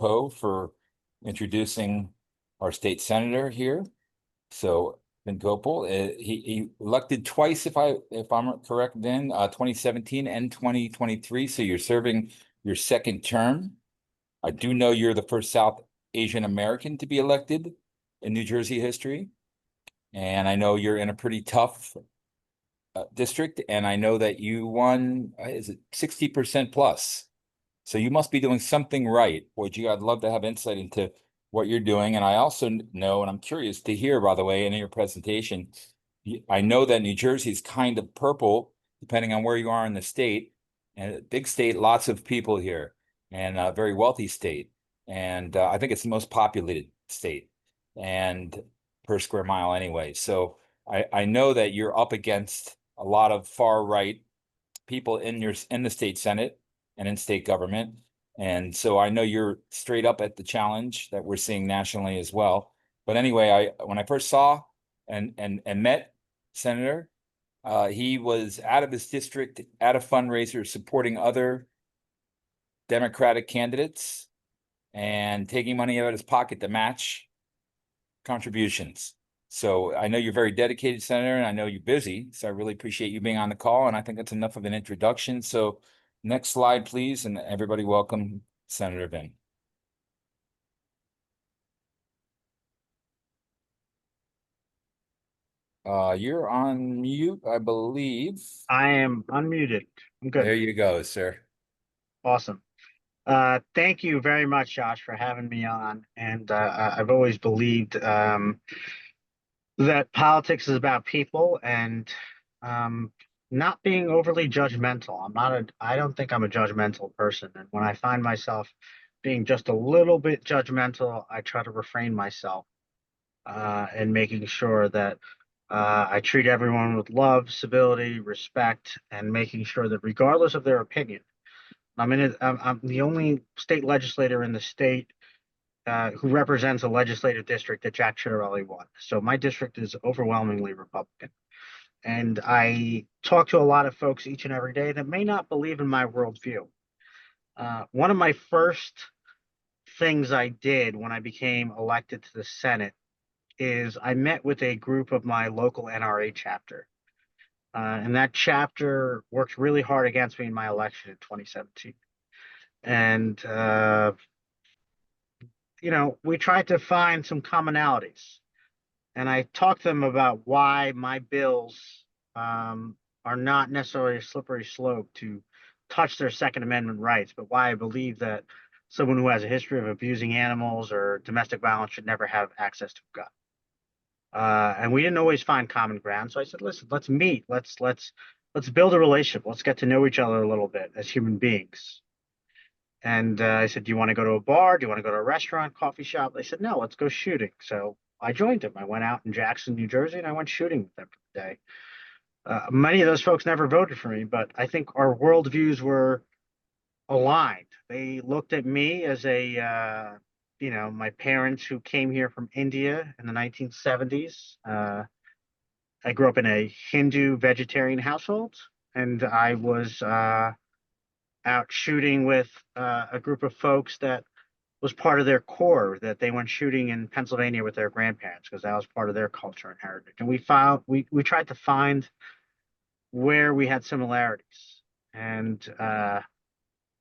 Poe for introducing our state senator here. So Vin Gopal, he elected twice, if I'm correct, Vin, 2017 and 2023. So you're serving your second term. I do know you're the first South Asian American to be elected in New Jersey history. And I know you're in a pretty tough district, and I know that you won, is it 60% plus? So you must be doing something right. Would you? I'd love to have insight into what you're doing. And I also know, and I'm curious to hear, by the way, in your presentation, I know that New Jersey is kind of purple, depending on where you are in the state. And a big state, lots of people here, and a very wealthy state. And I think it's the most populated state, and per square mile anyway. So I know that you're up against a lot of far right people in the state Senate and in state government. And so I know you're straight up at the challenge that we're seeing nationally as well. But anyway, when I first saw and met Senator, he was out of his district at a fundraiser supporting other Democratic candidates and taking money out of his pocket to match contributions. So I know you're very dedicated, Senator, and I know you're busy. So I really appreciate you being on the call. And I think that's enough of an introduction. So next slide, please. And everybody welcome Senator Vin. You're on mute, I believe. I am unmuted. I'm good. There you go, sir. Awesome. Thank you very much, Josh, for having me on. And I've always believed that politics is about people and not being overly judgmental. I don't think I'm a judgmental person. And when I find myself being just a little bit judgmental, I try to refrain myself and making sure that I treat everyone with love, civility, respect, and making sure that regardless of their opinion, I'm the only state legislator in the state who represents a legislative district that Jack Ciattarelli won. So my district is overwhelmingly Republican. And I talk to a lot of folks each and every day that may not believe in my worldview. One of my first things I did when I became elected to the Senate is I met with a group of my local NRA chapter. And that chapter worked really hard against me in my election in 2017. And we tried to find some commonalities. And I talked to them about why my bills are not necessarily a slippery slope to touch their Second Amendment rights, but why I believe that someone who has a history of abusing animals or domestic violence should never have access to a gun. And we didn't always find common ground. So I said, listen, let's meet. Let's build a relationship. Let's get to know each other a little bit as human beings. And I said, do you want to go to a bar? Do you want to go to a restaurant, coffee shop? They said, no, let's go shooting. So I joined them. I went out in Jackson, New Jersey, and I went shooting with them for the day. Many of those folks never voted for me, but I think our worldviews were aligned. They looked at me as my parents who came here from India in the 1970s. I grew up in a Hindu vegetarian household, and I was out shooting with a group of folks that was part of their core, that they went shooting in Pennsylvania with their grandparents because that was part of their culture and heritage. And we tried to find where we had similarities and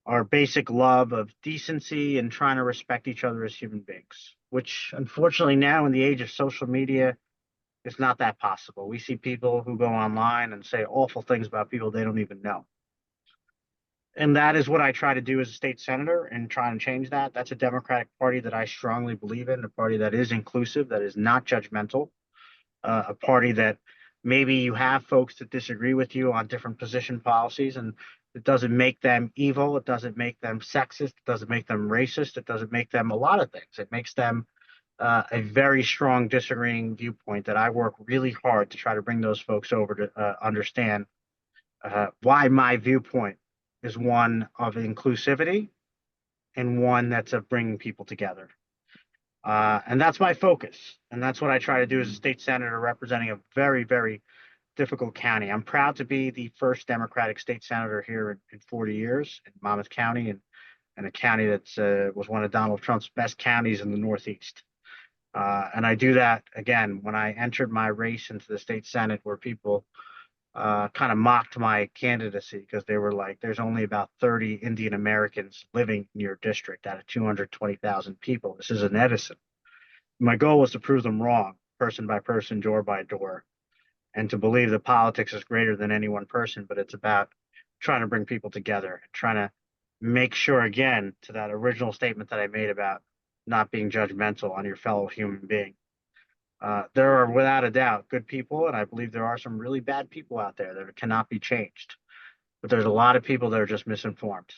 our basic love of decency and trying to respect each other as human beings, which unfortunately now in the age of social media is not that possible. We see people who go online and say awful things about people they don't even know. And that is what I try to do as a state senator and try and change that. That's a Democratic Party that I strongly believe in, a party that is inclusive, that is not judgmental, a party that maybe you have folks that disagree with you on different position policies, and it doesn't make them evil. It doesn't make them sexist. It doesn't make them racist. It doesn't make them a lot of things. It makes them a very strong disagreeing viewpoint that I work really hard to try to bring those folks over to understand why my viewpoint is one of inclusivity and one that's of bringing people together. And that's my focus. And that's what I try to do as a state senator representing a very, very difficult county. I'm proud to be the first Democratic state senator here in 40 years in Monmouth County. And in a county that was one of Donald Trump's best counties in the Northeast. And I do that again when I entered my race into the state Senate, where people kind of mocked my candidacy because they were like, there's only about 30 Indian Americans living in your district out of 220,000 people. This is in Edison. My goal was to prove them wrong, person by person, door by door, and to believe that politics is greater than any one person, but it's about trying to bring people together and trying to make sure, again, to that original statement that I made about not being judgmental on your fellow human being. There are, without a doubt, good people, and I believe there are some really bad people out there that cannot be changed. But there's a lot of people that are just misinformed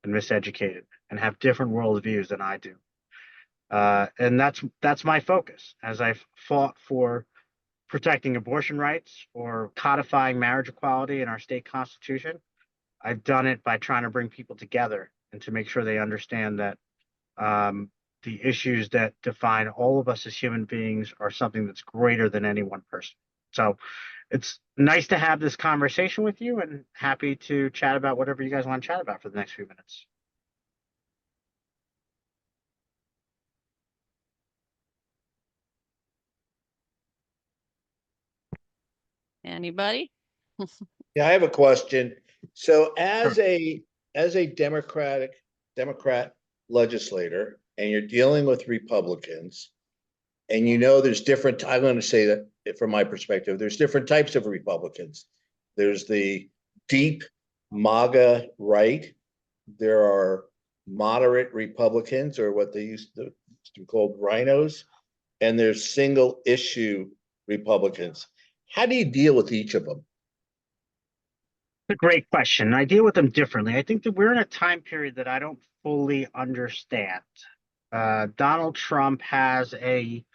and miseducated and have different worldviews than I do. And that's my focus as I've fought for protecting abortion rights or codifying marriage equality in our state constitution. I've done it by trying to bring people together and to make sure they understand that the issues that define all of us as human beings are something that's greater than any one person. So it's nice to have this conversation with you, and happy to chat about whatever you guys want to chat about for the next few minutes. Anybody? Yeah, I have a question. So Sure. as a Democrat legislator, and you're dealing with Republicans, and you know there's different, I'm going to say that from my perspective, there's different types of Republicans. There's the deep MAGA right. There are moderate Republicans, or what they used to be called rhinos, and there's single issue Republicans. How do you deal with each of them? It's a great question. I deal with them differently. I think that we're in a time period that I don't fully understand. Donald Trump has a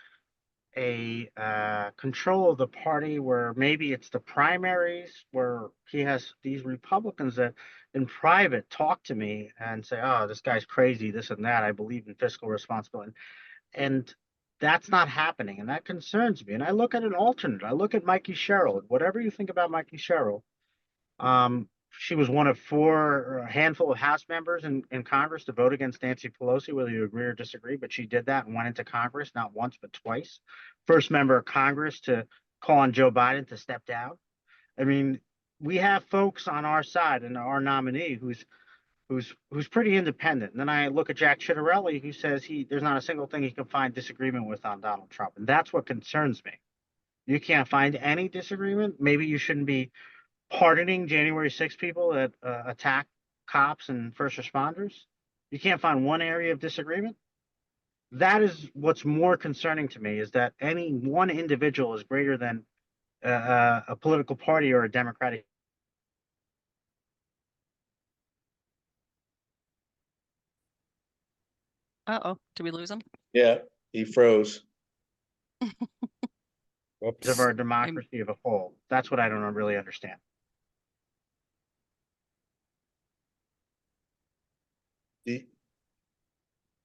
control of the party where maybe it's the primaries where he has these Republicans that in private talk to me and say, oh, this guy's crazy, this and that. I believe in fiscal responsibility. And that's not happening. And that concerns me. And I look at an alternate. I look at Mikey Sherrill. Whatever you think about Mikey Sherrill, she was one of a handful of House members in Congress to vote against Nancy Pelosi, whether you agree or disagree. But she did that and went into Congress not once, but twice. First member of Congress to call on Joe Biden to step down. I mean, we have folks on our side and our nominee who's pretty independent. And then I look at Jack Ciattarelli, who says there's not a single thing he can find disagreement with on Donald Trump. And that's what concerns me. You can't find any disagreement. Maybe you shouldn't be pardoning January 6 people that attack cops and first responders. You can't find one area of disagreement. That is what's more concerning to me, is that any one individual is greater than a political party or a Democratic. Uh-oh, did we lose him? Yeah, he froze. Of our democracy of a whole. That's what I don't really understand.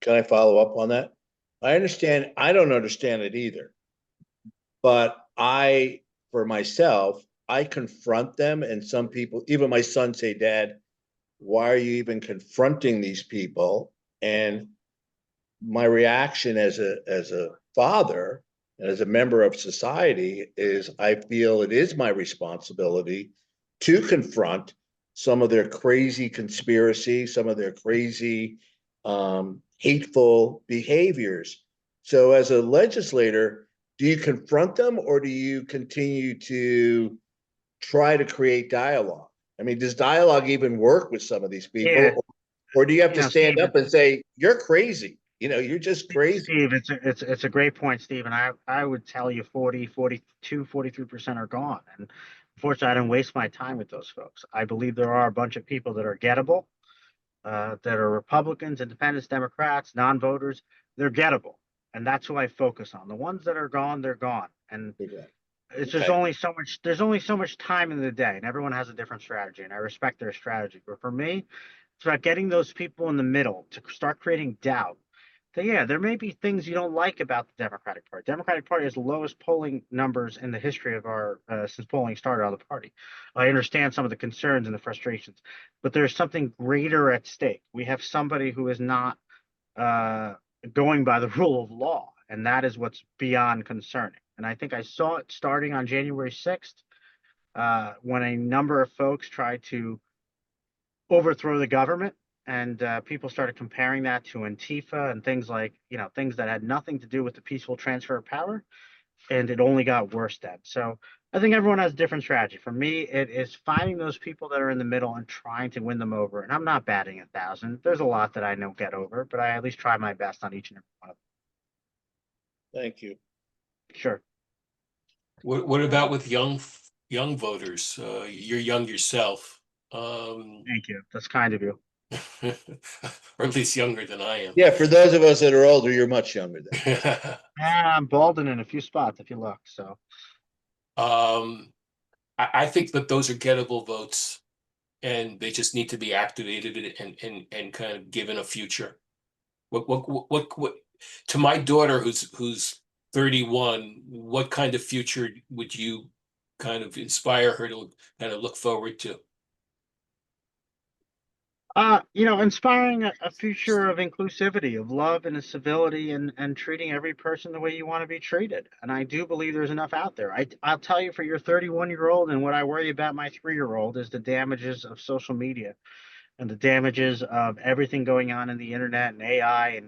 Can I follow up on that? I understand. I don't understand it either. But for myself, I confront them, and some people, even my son, say, Dad, why are you even confronting these people? And my reaction as a father and as a member of society is I feel it is my responsibility to confront some of their crazy conspiracy, some of their crazy hateful behaviors. So as a legislator, do you confront them, or do you continue to try to create dialogue? I mean, does dialogue even work with some of these people? Yeah. Or do you have to stand Steve, up and say, you're crazy? You're just crazy. Steve, it's a great point, Steve. And I would tell you 43% are gone. And unfortunately, I didn't waste my time with those folks. I believe there are a bunch of people that are gettable, that are Republicans, Independents, Democrats, non-voters. They're gettable. And that's who I focus on. The ones that are gone, they're gone. And there's only so much time in the day, and everyone has a different strategy, and I respect their strategy. But for me, it's about getting those people in the middle to start creating doubt yeah, there may be things you don't like about the Democratic Party. Democratic Party has the lowest polling numbers in the history of our since polling started on the party. I understand some of the concerns and the frustrations, but there's something greater at stake. We have somebody who is not uh, going by the rule of law, and that is what's beyond concerning. And I think I saw it starting on January 6th, when a number of folks tried to overthrow the government, and people started comparing that to Antifa and things like, things that had nothing to do with the peaceful transfer of power, and it only got worse then. So I think everyone has a different strategy. For me, it is finding those people that are in the middle and trying to win them over. And I'm not batting 1,000. There's a lot that I don't get over, but I at least try my best on each and every one of Thank you. them. Sure. What about with young voters? You're young yourself. Thank you. That's kind of you. Or at least younger than I am. Yeah, for those of us that are older, you're much younger than. I'm balding in a few spots if you look. So I think that those are gettable votes, and they just need to be activated and kind of given a future. What to my daughter who's 31, what kind of future would you kind of inspire her to kind of look forward to? inspiring a future of inclusivity, of love and civility, and treating every person the way you want to be treated. And I do believe there's enough out there. I'll tell you, for your 31-year-old, and what I worry about my 3-year-old is the damages of social media and the damages of everything going on in the internet and AI,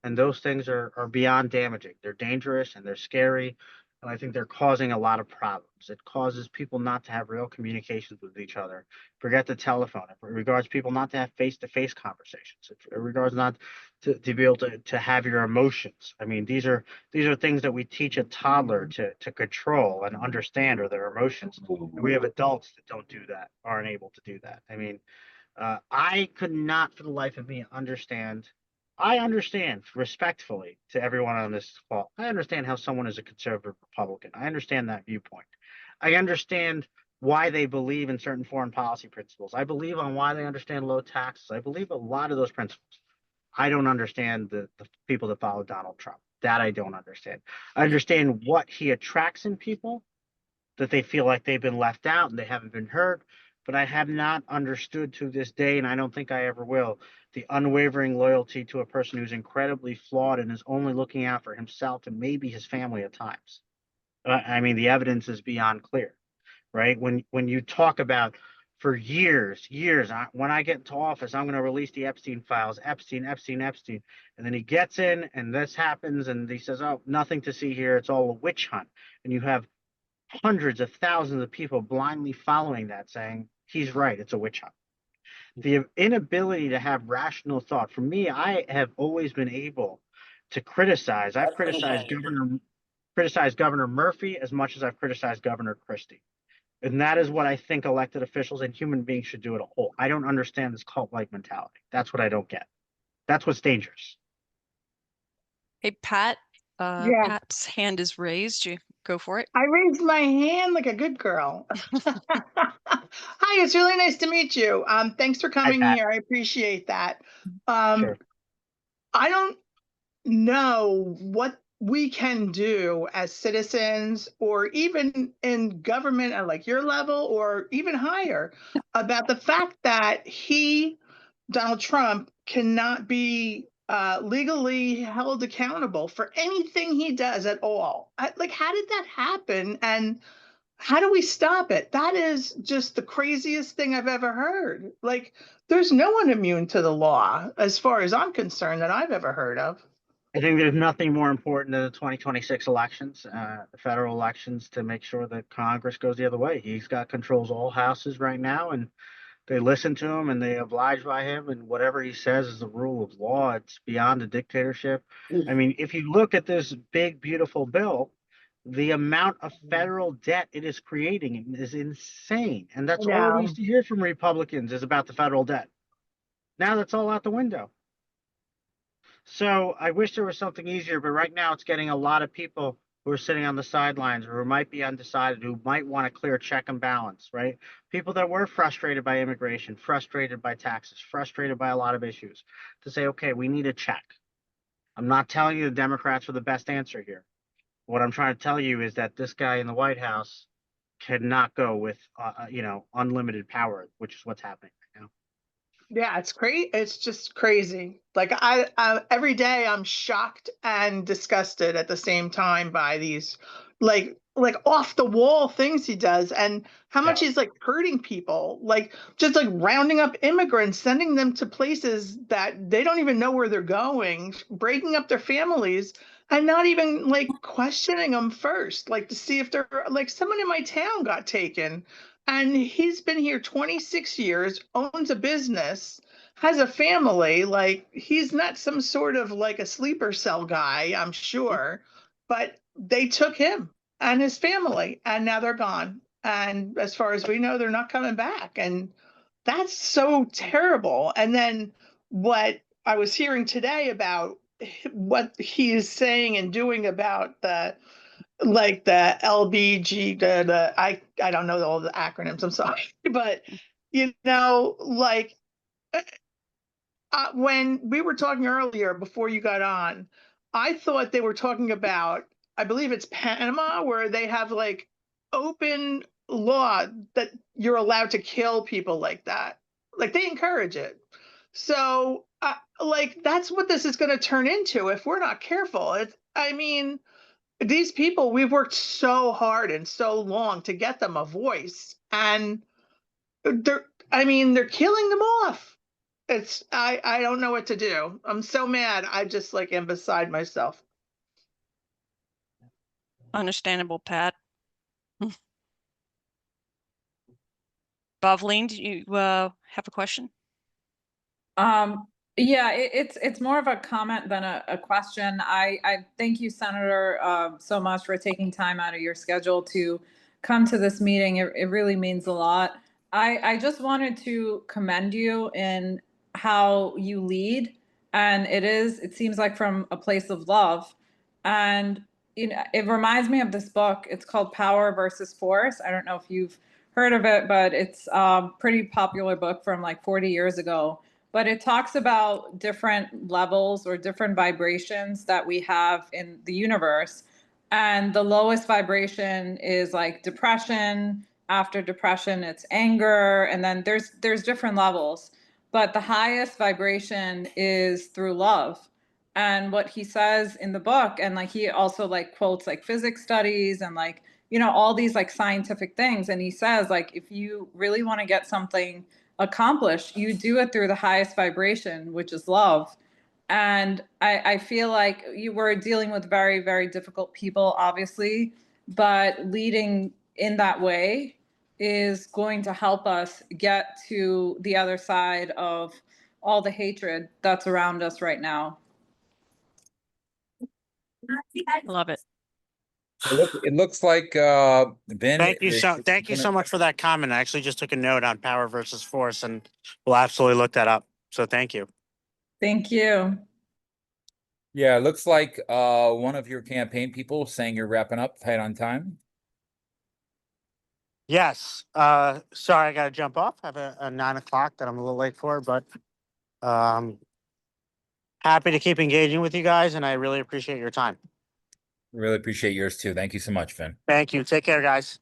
and those things are beyond damaging. They're dangerous and they're scary. And I think they're causing a lot of problems. It causes people not to have real communications with each other. Forget the telephone. It regards people not to have face-to-face conversations. It regards not to be able to have your emotions. I mean, these are things that we teach a toddler to control and understand, or their emotions. And we have adults that don't do that, aren't able to do that. I mean, I could not for the life of me understand. I understand respectfully to everyone on this call. I understand how someone is a conservative Republican. I understand that viewpoint. I understand why they believe in certain foreign policy principles. I believe on why they understand low taxes. I believe a lot of those principles. I don't understand the people that follow Donald Trump. That I don't understand. I understand what he attracts in people, that they feel like they've been left out and they haven't been heard. But I have not understood to this day, and I don't think I ever will, the unwavering loyalty to a person who's incredibly flawed and is only looking out for himself and maybe his family at times. I mean, the evidence is beyond clear, right? When you talk about, for years, when I get into office, I'm going to release the Epstein files, Epstein, and then he gets in, and this happens, and he says, "Oh, nothing to see here. It's all a witch hunt." And you have hundreds of thousands of people blindly following that, saying he's right, it's a witch hunt. The inability to have rational thought. For me, I have always been able to criticize. I've criticized Governor Murphy as much as I've criticized Governor Christie. And that is what I think elected officials and human beings should do as a whole. I don't understand this cult-like mentality. That's what I don't get. That's what's dangerous. Hey, Pat, Yeah, Pat's hand is raised. You go for it. I raised my hand like a good girl. Hi, it's really nice to meet you. Thanks for coming Pat. here. I appreciate that. Sure. I don't know what we can do as citizens, or even in government at like your level or even higher, about the fact that Donald Trump, cannot be legally held accountable for anything he does at all. Like, how did that happen? And how do we stop it? That is just the craziest thing I've ever heard. Like, there's no one immune to the law, as far as I'm concerned, that I've ever heard of. I think there's nothing more important than the 2026 elections, the federal elections, to make sure that Congress goes the other way. He's got controls all houses right now, and they listen to him and they oblige by him, and whatever he says is the rule of law. It's beyond a dictatorship. I mean, if you look at this big, beautiful bill, the amount of federal debt it is creating is insane. And that's all we used to hear from Republicans, is about the federal debt. Now that's all out the window. So I wish there was something easier, but right now it's getting a lot of people who are sitting on the sidelines, or who might be undecided, who might want a clear check and balance, right? People that were frustrated by immigration, frustrated by taxes, frustrated by a lot of issues, to say, okay, we need a check. I'm not telling you the Democrats are the best answer here. What I'm trying to tell you is that this guy in the White House cannot go with, unlimited power, which is what's happening right now. Yeah, it's crazy. It's just crazy. Like every day I'm shocked and disgusted at the same time by these like off the wall things he does, and how much Yeah. he's like hurting people, like just like rounding up immigrants, sending them to places that they don't even know where they're going, breaking up their families, and not even like questioning them first, like to see if they're like someone in my town got taken. And he's been here 26 years, owns a business, has a family. Like he's not some sort of like a sleeper cell guy, I'm sure. But they took him and his family, and now they're gone. And as far as we know, they're not coming back. And that's so terrible. And then what I was hearing today about what he is saying and doing about the like the LBG, I don't know all the acronyms, I'm sorry, but like when we were talking earlier before you got on, I thought they were talking about, I believe it's Panama, where they have like open law that you're allowed to kill people like that. Like they encourage it. So like that's what this is going to turn into if we're not careful. I mean, these people, we've worked so hard and so long to get them a voice, and they're killing them off. I don't know what to do. I'm so mad. I just like am beside myself. Understandable, Pat. Bovleen, do you have a question? Yeah, it's more of a comment than a question. I thank you, Senator, so much for taking time out of your schedule to come to this meeting. It really means a lot. I just wanted to commend you in how you lead, and it seems like from a place of love. And it reminds me of this book. It's called Power versus Force. I don't know if you've heard of it, but it's a pretty popular book from like 40 years ago. But it talks about different levels or different vibrations that we have in the universe. And the lowest vibration is like depression. After depression, it's anger. And then there's different levels. But the highest vibration is through love. And what he says in the book, and like he also like quotes like physics studies and like, all these like scientific things. And he says, like, if you really want to get something accomplished, you do it through the highest vibration, which is love. And I feel like you were dealing with very, very difficult people, obviously, but leading in that way is going to help us get to the other side of all the hatred that's around us right now. Love it. It looks like Ben. Thank you so much for that comment. I actually just took a note on power versus force, and we'll absolutely look that up. So thank you. Thank you. Yeah, it looks like one of your campaign people saying you're wrapping up right on time. Yes. Sorry, I got to jump off. I have a 9 o'clock that I'm a little late for, but happy to keep engaging with you guys, and I really appreciate your time. Really appreciate yours too. Thank you so much, Vin. Thank you. Take care, guys.